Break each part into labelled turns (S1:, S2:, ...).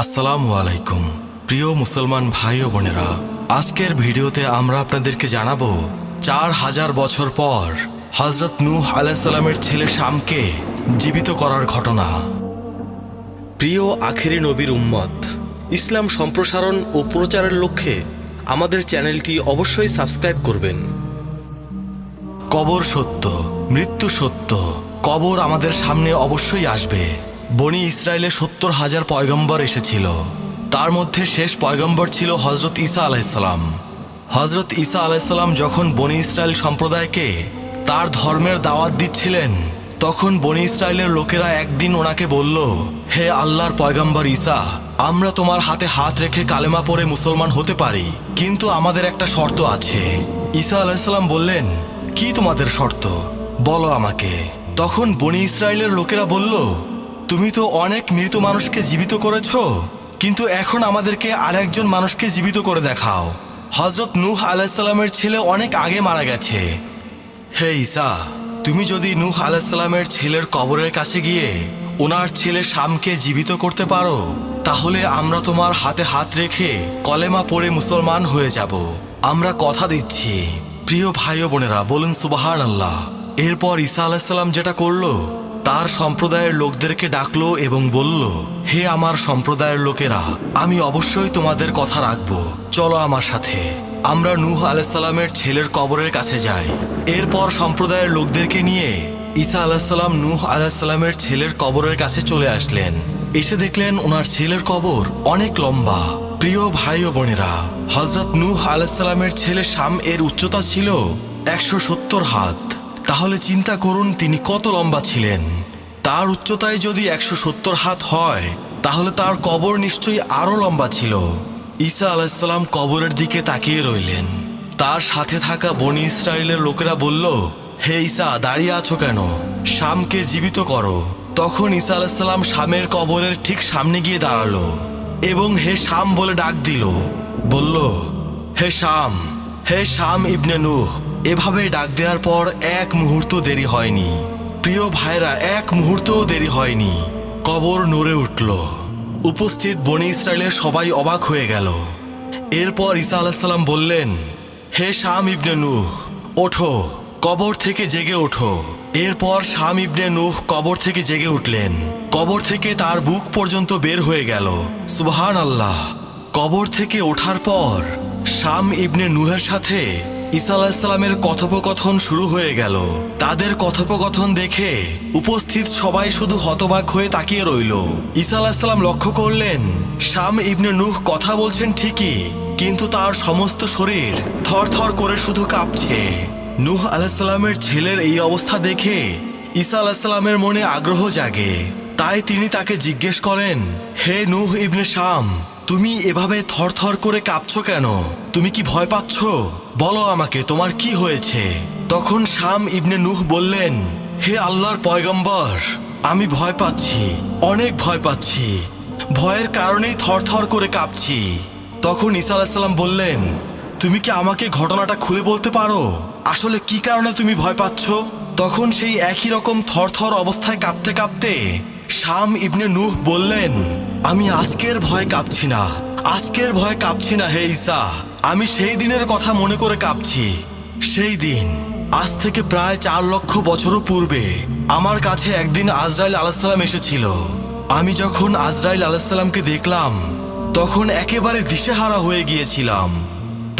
S1: আসসালামু আলাইকুম প্রিয় মুসলমান ভাই ও বোনেরা, আজকের ভিডিওতে আমরা আপনাদেরকে জানাবো 4000 বছর পর হযরত নূহ আলাইহিস সালামের ছেলে শামকে জীবিত করার ঘটনা। প্রিয় আখেরি নবীর উম্মত, ইসলাম সম্প্রসারণ ও প্রচারের লক্ষ্যে আমাদের চ্যানেলটি অবশ্যই সাবস্ক্রাইব করবেন। কবর সত্য, মৃত্যু সত্য, কবর আমাদের সামনে অবশ্যই আসবে। বনি ইসরায়েলে 70,000 পয়গম্বর এসেছিল, তার মধ্যে শেষ পয়গম্বর ছিল হযরত ঈসা আলাইহিসসালাম। হযরত ঈসা আলাইহিসসালাম যখন বনি ইসরায়েল সম্প্রদায়কে তার ধর্মের দাওয়াত দিচ্ছিলেন, তখন বনি ইসরায়েলের লোকেরা একদিন ওনাকে বলল, হে আল্লাহর পয়গম্বর ঈসা, আমরা তোমার হাতে হাত রেখে কালেমা পড়ে মুসলমান হতে পারি, কিন্তু আমাদের একটা শর্ত আছে। ঈসা আলাইহিসসালাম বললেন, কি তোমাদের শর্ত, বলো আমাকে। তখন বনি ইসরায়েলের লোকেরা বলল, তুমি তো অনেক মৃত মানুষকে জীবিত করেছ, কিন্তু এখন আমাদেরকে আরেকজন মানুষকে জীবিত করে দেখাও। হযরত নূহ আলাইহিস সালামের ছেলে অনেক আগে মারা গেছে। হে ঈসা, তুমি যদি নূহ আলাইহিস সালামের ছেলের কবরের কাছে গিয়ে ওনার ছেলে শামকে জীবিত করতে পারো, তাহলে আমরা তোমার হাতে হাত রেখে কলেমা পড়ে মুসলমান হয়ে যাব। আমরা কথা দিচ্ছি। প্রিয় ভাই ও বোনেরা, বলুন সুবহানাল্লাহ। এরপর ঈসা আলাইহিস সালাম যেটা করলো, তার সম্প্রদায়ের লোকদেরকে ডাকলো এবং বলল, হে আমার সম্প্রদায়ের লোকেরা, আমি অবশ্যই তোমাদের কথা রাখবো, চলো আমার সাথে, আমরা নূহ আলাইহিস সালামের ছেলের কবরের কাছে যাই। এরপর সম্প্রদায়ের লোকদেরকে নিয়ে ঈসা আলাইহিস সালাম নূহ আলাইহিস সালামের ছেলের কবরের কাছে চলে আসলেন। এসে দেখলেন ওনার ছেলের কবর অনেক লম্বা। প্রিয় ভাই ও বোনেরা, হযরত নূহ আলাইহিস সালামের ছেলে শাম এর উচ্চতা ছিল 170 হাত। তাহলে চিন্তা করুন তিনি কত লম্বা ছিলেন। তার উচ্চতায় যদি 170 হাত হয়, তাহলে তার কবর নিশ্চয়ই আরো লম্বা ছিল। ঈসা আলাইহিস সালাম কবরের দিকে তাকিয়ে রইলেন। তার সাথে থাকা বনি ইসরায়েলের লোকেরা বলল, হে ঈসা, দাঁড়িয়ে আছো কেন, শামকে জীবিত করো। তখন ঈসা আলাইহিস সালাম শামের কবরের ঠিক সামনে গিয়ে দাঁড়ালো এবং হে শাম বলে ডাক দিল, বলল, হে শাম, হে শাম ইবনে নূহ। এভাবে ডাক দেওয়ার পর এক মুহূর্ত দেরি হয়নি। প্রিয় ভাইরা, এক মুহূর্তও দেরি হয়নি, কবর নড়ে উঠল। উপস্থিত বনি ইসরায়েলের সবাই অবাক হয়ে গেল। এরপর ঈসা আলাইহিস সালাম বললেন, হে শাম ইবনে নূহ, ওঠো, কবর থেকে জেগে ওঠো। এরপর শাম ইবনে নূহ কবর থেকে জেগে উঠলেন। কবর থেকে তার বুক পর্যন্ত বের হয়ে গেল। সুবহানাল্লাহ। কবর থেকে ওঠার পর শাম ইবনে নূহের সাথে ঈসা আলাইহিস সালামের কথোপকথন শুরু হয়ে গেল। তাদের কথোপকথন দেখে উপস্থিত সবাই শুধু হতবাক হয়ে তাকিয়ে রইল। ঈসা আলাইহিস সালাম লক্ষ্য করলেন, শাম ইবনে নূহ কথা বলছেন ঠিকই, কিন্তু তার সমস্ত শরীর থরথর করে শুধু কাঁপছে। নূহ আলাইহিস সালামের ছেলের এই অবস্থা দেখে ঈসা আলাইহিস সালামের মনে আগ্রহ জাগে। তাই তিনি তাকে জিজ্ঞেস করেন, হে নূহ ইবনে শাম, তুমি এভাবে থরথর করে কাঁপছো কেন? তুমি কি ভয় পাচ্ছ? বলো আমাকে, তোমার কি হয়েছে? তখন শাম ইবনে নূহ বললেন, হে আল্লাহর পয়গম্বর, আমি ভয় পাচ্ছি, অনেক ভয় পাচ্ছি, ভয়ের কারণেই থরথর করে কাঁপছি। তখন ঈসা আলাইহিস সালাম বললেন, তুমি কি আমাকে ঘটনাটা খুলে বলতে পারো, আসলে কি কারণে তুমি ভয় পাচ্ছ? তখন সেই একই রকম থরথর অবস্থায় কাঁপতে কাঁপতে শাম ইবনে নূহ বললেন, আমি আজকের ভয় কাঁপছি না, আজকের ভয় কাঁপছি না হে ঈসা, আমি সেই দিনের কথা মনে করে কাঁপছি। সেই দিন আজ থেকে প্রায় 4 লক্ষ বছরও পূর্বে আমার কাছে একদিন আজরাইল আলাইহিস সালাম এসেছিল। আমি যখন আজরাইল আলাইহিস সালামকে দেখলাম, তখন একেবারে দিশেহারা হয়ে গিয়েছিলাম।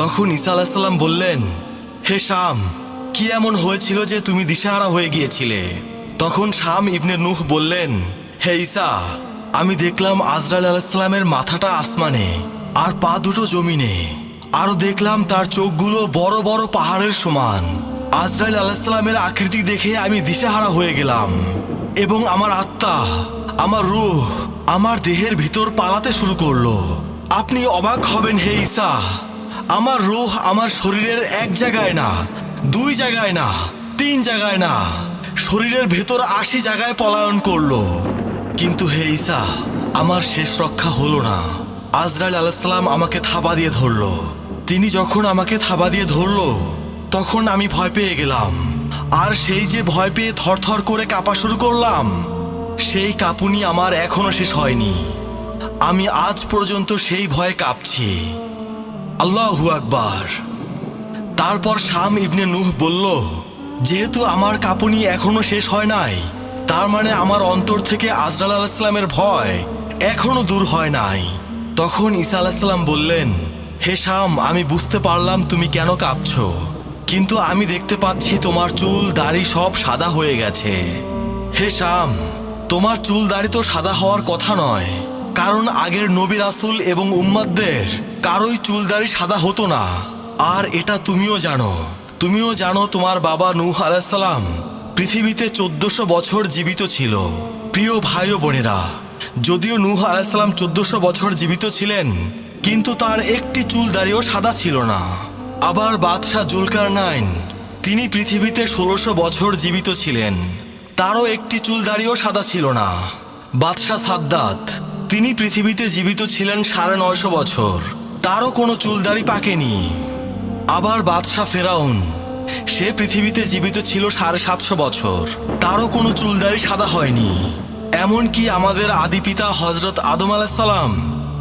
S1: তখন ঈসা আলাইহিস সালাম বললেন, হে শাম, কি এমন হয়েছিল যে তুমি দিশেহারা হয়ে গিয়েছিলে? তখন শাম ইবনে নূহ বললেন, হে ঈসা, আমি দেখলাম আজরাইল আলাইহিস সালামের মাথাটা আসমানে আর পা দুটো জমিনে, আরো দেখলাম তার চোখগুলো বড় বড় পাহাড়ের সমান। আজরাইল আলাইহিস সালামের আকৃতি দেখে আমি দিশেহারা হয়ে গেলাম এবং আমার আত্মা, আমার রূহ আমার দেহের ভিতর পালাতে শুরু করলো। আপনি অবাক হবেন হে ঈসা, আমার রূহ আমার শরীরের এক জায়গায় না, 2 জায়গায় না, 3 জায়গায় না, শরীরের ভেতর 80 জায়গায় পলায়ন করলো। কিন্তু হে ঈসা, আমার শেষ রক্ষা হলো না। আজরাইল আলাইহিস সালাম আমাকে থাবা দিয়ে ধরলো। তিনি যখন আমাকে থাবা দিয়ে ধরলো, তখন আমি ভয় পেয়ে গেলাম। আর সেই যে ভয় পেয়ে থরথর করে কাঁপা শুরু করলাম, সেই কাঁপুনি আমার এখনো শেষ হয়নি। আমি আজ পর্যন্ত সেই ভয়ে কাঁপছি। আল্লাহু আকবার। তারপর শাম ইবনে নূহ বলল, যেহেতু আমার কাঁপুনি এখনো শেষ হয় নাই, তার মানে আমার অন্তর থেকে আজরাইল আলাইহিস সালামের ভয় এখনো দূর হয় নাই। তখন ঈসা আলাইহিস সালাম বললেন, হে শাম, আমি বুঝতে পারলাম তুমি কেন কাঁপছো, কিন্তু আমি দেখতে পাচ্ছি তোমার চুল দাড়ি সব সাদা হয়ে গেছে। হে শাম, তোমার চুল দাড়ি তো সাদা হওয়ার কথা নয়, কারণ আগের নবী রাসূল এবং উম্মতদের কারোই চুল দাড়ি সাদা হতো না। আর এটা তুমিও জানো তোমার বাবা নূহ আলাইহিস সালাম পৃথিবীতে 1400 বছর জীবিত ছিল। প্রিয় ভাই ও বোনেরা, যদিও নূহ আলাইহিস সালাম 1400 বছর জীবিত ছিলেন, কিন্তু তার একটি চুল দাড়িও সাদা ছিল না। আবার বাদশাহ জুলকারনাইন, তিনি পৃথিবীতে 1600 বছর জীবিত ছিলেন, তারও একটি চুল দাড়িও সাদা ছিল না। বাদশাহ সাদ্দাত, তিনি পৃথিবীতে জীবিত ছিলেন 950 বছর, তারও কোনো চুল দাড়ি পাকেনি। আবার বাদশাহ ফেরাউন, সে পৃথিবীতে জীবিত ছিল 750 বছর, তারও কোনো চুল দাড়ি সাদা হয়নি। এমনকি আমাদের আদি পিতা হযরত আদম আলাইহিস সালাম,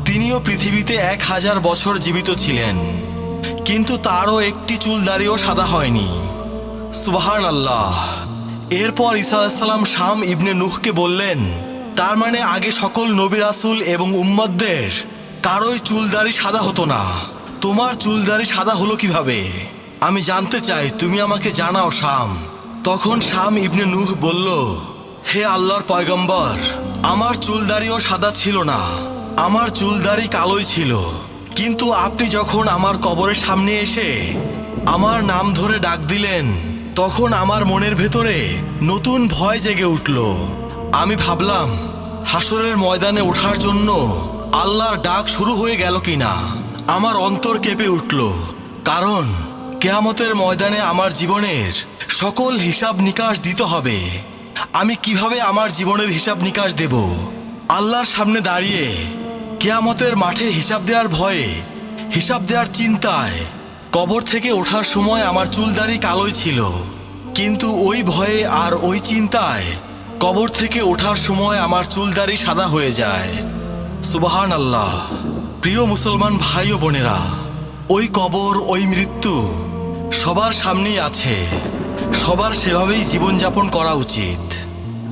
S1: তিনিও পৃথিবীতে 1000 বছর জীবিত ছিলেন, কিন্তু তারও একটি চুল দাড়িও সাদা হয়নি। সুবহানাল্লাহ। এরপর ঈসা আলাইহিস সালাম শাম ইবনে নূহকে বললেন, তার মানে আগে সকল নবী রাসূল এবং উম্মতদের কারোই চুল দাড়ি সাদা হতো না, তোমার চুল দাড়ি সাদা হলো কিভাবে? আমি জানতে চাই, তুমি আমাকে জানাও শাম। তখন শাম ইবনে নূহ বলল, হে আল্লাহর পয়গম্বর, আমার চুল দাড়িও সাদা ছিল না, আমার চুল দাড়ি কালোই ছিল। কিন্তু আপনি যখন আমার কবরের সামনে এসে আমার নাম ধরে ডাক দিলেন, তখন আমার মনের ভেতরে নতুন ভয় জেগে উঠল। আমি ভাবলাম, হাসরের ময়দানে ওঠার জন্য আল্লাহর ডাক শুরু হয়ে গেল কিনা। আমার অন্তর কেঁপে উঠল, কারণ কিয়ামতের ময়দানে আমার জীবনের সকল হিসাব নিকাশ দিতে হবে। আমি কিভাবে আমার জীবনের হিসাব নিকাশ দেব? আল্লাহর সামনে দাঁড়িয়ে কিয়ামতের মাঠে হিসাব দেওয়ার ভয়ে, হিসাব দেওয়ার চিন্তায় কবর থেকে ওঠার সময় আমার চুল দাড়ি কালোই ছিল, কিন্তু ওই ভয়ে আর ওই চিন্তায় কবর থেকে ওঠার সময় আমার চুল দাড়ি সাদা হয়ে যায়। সুবহানাল্লাহ। প্রিয় মুসলমান ভাই ও বোনেরা, ওই কবর, ওই মৃত্যু সবার সামনেই আছে, সবার সেভাবেই জীবনযাপন করা উচিত।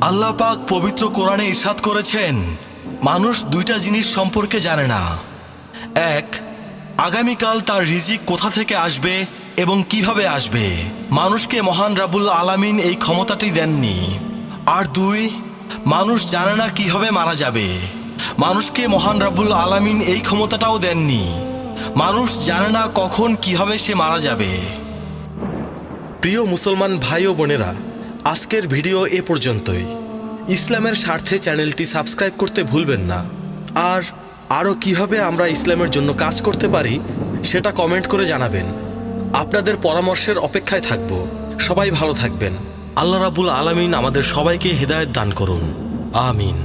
S1: আল্লাহ পাক পবিত্র কোরআনে ইরশাদ করেছেন, মানুষ দুইটা জিনিস সম্পর্কে জানে না। এক, আগামীকাল তার রিজিক কোথা থেকে আসবে এবং কিভাবে আসবে, মানুষকে মহান রাব্বুল আলামিন এই ক্ষমতাটি দেননি। আর দুই, মানুষ জানে না কিভাবে মারা যাবে, মানুষকে মহান রাব্বুল আলামিন এই ক্ষমতাটাও দেননি। মানুষ জানে না কখন কিভাবে সে মারা যাবে। প্রিয় মুসলমান ভাই ও বোনেরা, আজকের ভিডিও এ পর্যন্তই। ইসলামের স্বার্থে চ্যানেলটি সাবস্ক্রাইব করতে ভুলবেন না। আর আরও কিভাবে আমরা ইসলামের জন্য কাজ করতে পারি সেটা কমেন্ট করে জানাবেন। আপনাদের পরামর্শের অপেক্ষায় থাকব। সবাই ভালো থাকবেন। আল্লাহ রাব্বুল আলামিন আমাদের সবাইকে হিদায়াত দান করুন। আমিন।